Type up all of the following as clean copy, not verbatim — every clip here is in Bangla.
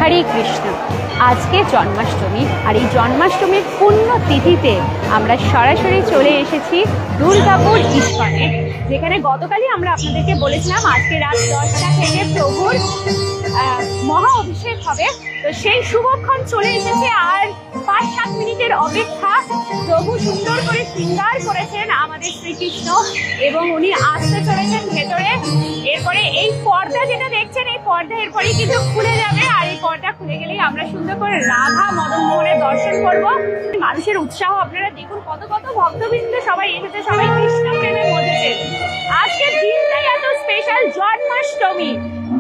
হরে কৃষ্ণ। আজকে জন্মাষ্টমী, আর এই জন্মাষ্টমীর পুণ্য তিথিতে আমরা সরাসরি চলে এসেছি দুর্গাপুর ইস্কনে, যেখানে গতকালই আমরা আপনাদেরকে বলেছিলাম আজকে রাত 10টা থেকে প্রভুর মহা অভিষেক হবে। তো সেই শুভক্ষণ চলে এসেছে, আর 5-7 মিনিটের অপেক্ষা। প্রভু সুন্দর করে শৃঙ্গার করেছেন আমাদের শ্রীকৃষ্ণ এবং উনি আসতে চলেছেন ভেতরে। এরপরে এই পর্দা যেটা দেখছেন, এই পর্দা এরপরেই কিন্তু খুলে যাবে, আর এই পর্দা খুলে গেলেই আমরা সুন্দর করে রাধা মদন মোহনের দর্শন করব। মানুষের উৎসাহ আপনারা দেখুন, কত কত ভক্তবৃন্দ সবাই এসেছে, সবাই কৃষ্ণ প্রেমে মজেছে। আজকের দিনটাই এত স্পেশাল, জন্মাষ্টমী,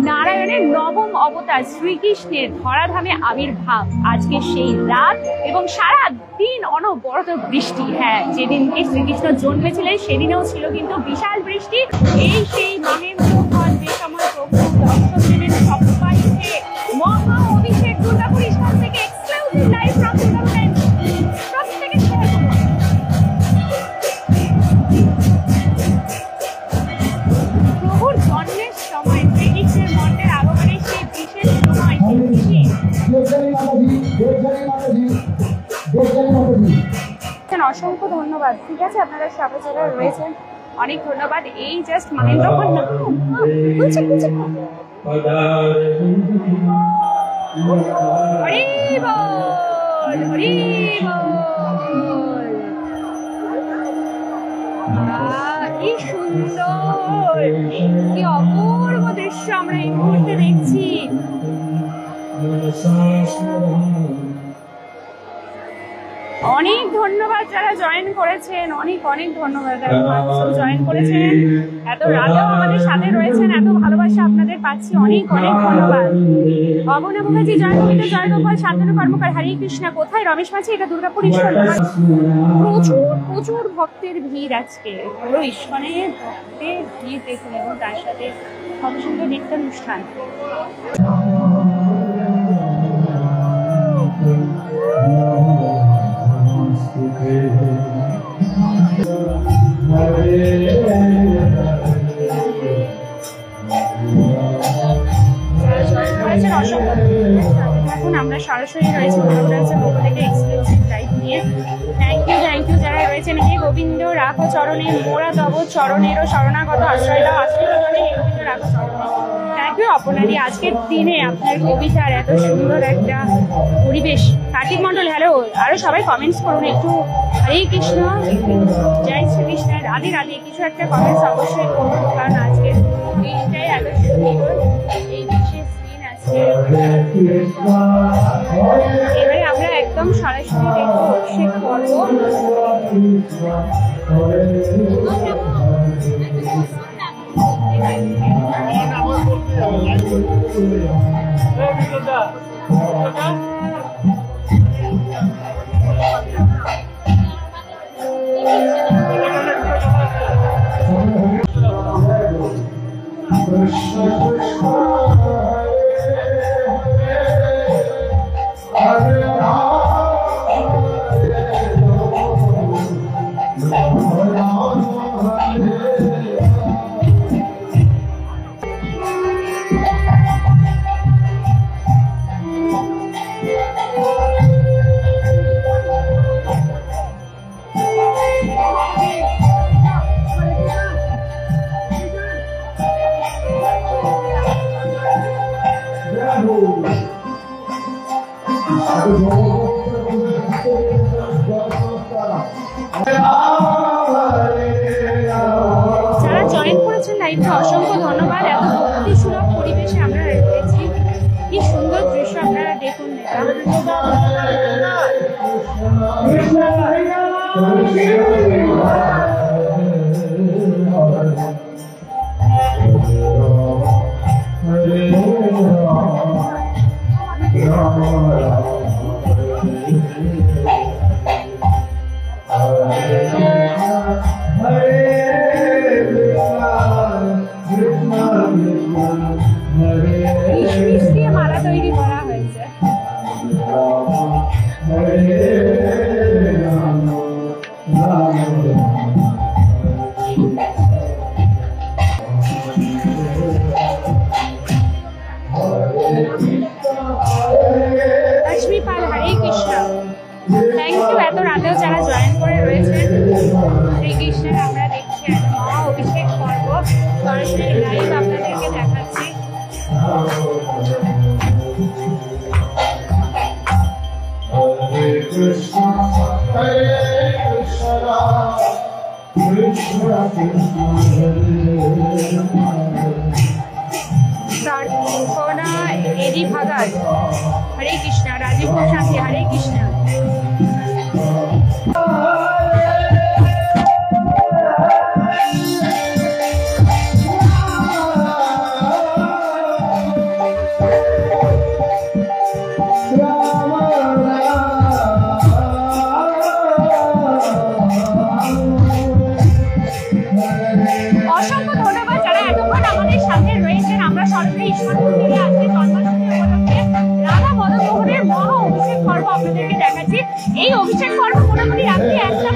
নারায়ণের নবম অবতার শ্রীকৃষ্ণের ধরাধামে আবির্ভাব। আজকে সেই রাত এবং সারা দিন অনবরত বৃষ্টি। হ্যাঁ, যেদিনকে শ্রীকৃষ্ণ জন্মেছিলেন সেদিনেও ছিল কিন্তু বিশাল বৃষ্টি। এই সেই মহেন্দ্র ফল, যে সময় প্রভু দর্শন দেবেন সপ্তাহে মহা অভিষেক। দুর্গাপুর ইস্কন থেকে এক্সক্লুসিভ লাইভ ফ্রম দুর্গাপুর। প্রত্যেকে শেয়ার করুন। প্রভুর জন্মের সময় শ্রীকৃষ্ণের মন্দিরের আগমনে সেই বিশেষ সময় অসংখ্য ধন্যবাদ। ঠিক আছে, আপনারা সবাই যারা রয়েছেন অনেক ধন্যবাদ। এই জাস্ট মহেন্দ্র ফল হরি বল, হরি বল। কি সুন্দর, কি অপূর্ব দৃশ্য আমরা এই মুহূর্তে দেখছি। অনেক ধন্যবাদ যারা জয়েন করেছেন, অনেক অনেক ধন্যবাদ যারা জয়েন করেছেন, এত রাতেও আমাদের সাথে রয়েছেন, এত ভালোবাসা আপনাদের পাচ্ছি, অনেক অনেক ধন্যবাদ। অবনা মুখার্জি জয় গোবিন্দ, জয় গোপাল, শান্তনু কর্মকার, হরে কৃষ্ণ। কোথায় রমেশ মাঝি? এটা দুর্গাপুর ইস্কন। প্রচুর প্রচুর ভক্তের ভিড় আজকে, পুরো ইস্কনে ভক্তের ভিড় দেখুন, এবং তার সাথে কত সুন্দর নৃত্যানুষ্ঠান। এখন আমরা সরাসরি রয়েছি লোক থেকে এক্সক্লুসিভ লাইভ নিয়ে। থ্যাংক ইউ যারা রয়েছেন। হে গোবিন্দ রাখো চরণে, মোরা তব চরণেরও শরণাগত আশ্রয় দাও, আশ্রয় চরণে হে গোবিন্দ রাখো চরণে। থ্যাংক ইউ আপনারই। আজকের দিনে আপনার কবিতার এত সুন্দর একটা পরিবেশ। কার্তিক মন্ডল হ্যালো, আরো সবাই কমেন্টস করুন একটু। হরে কৃষ্ণ, জয় শ্রীকৃষ্ণ, রাধে রাধে, কিছু একটা কমেন্টস অবশ্যই করুন, কারণ আজকের দিনটাই এত সুন্দর, এই বিশেষ দিন আজকে। এবারে আমরা একদম সরাসরি দেখবো অভিষেক পর্ব। যারা জয়েন করেছেন লাইভে অসংখ্য ধন্যবাদ। এত ভক্তি সুলভ পরিবেশে আমরা রয়েছি, কি সুন্দর দৃশ্য আপনারা দেখুন। কিশমিশ দিয়ে মালা তৈরি করা হয়েছে। সাথেও যারা জয়েন করে রয়েছেন শ্রীকৃষ্ণের আমরা দেখছি একটা মহা অভিষেক পর্ব সরাসরি লাইভ আপনাদেরকে দেখাচ্ছি। প্রার্থনা এডি ভাগাত হরে কৃষ্ণ, রাজীব শান্তি হরে কৃষ্ণ। অসংখ্য ধন্যবাদ যারা এতক্ষণ আমাদের সাথে রয়েছেন। আমরা সরাসরি ঈশ্বর মন্দিরে আজকে জন্মাষ্টমী উপলক্ষে রাধা মদন মোহনের মহা অভিষেক পর্ব আপনাদেরকে দেখাচ্ছি। এই অভিষেক পর্ব মোটামুটি রাত্রি 1টা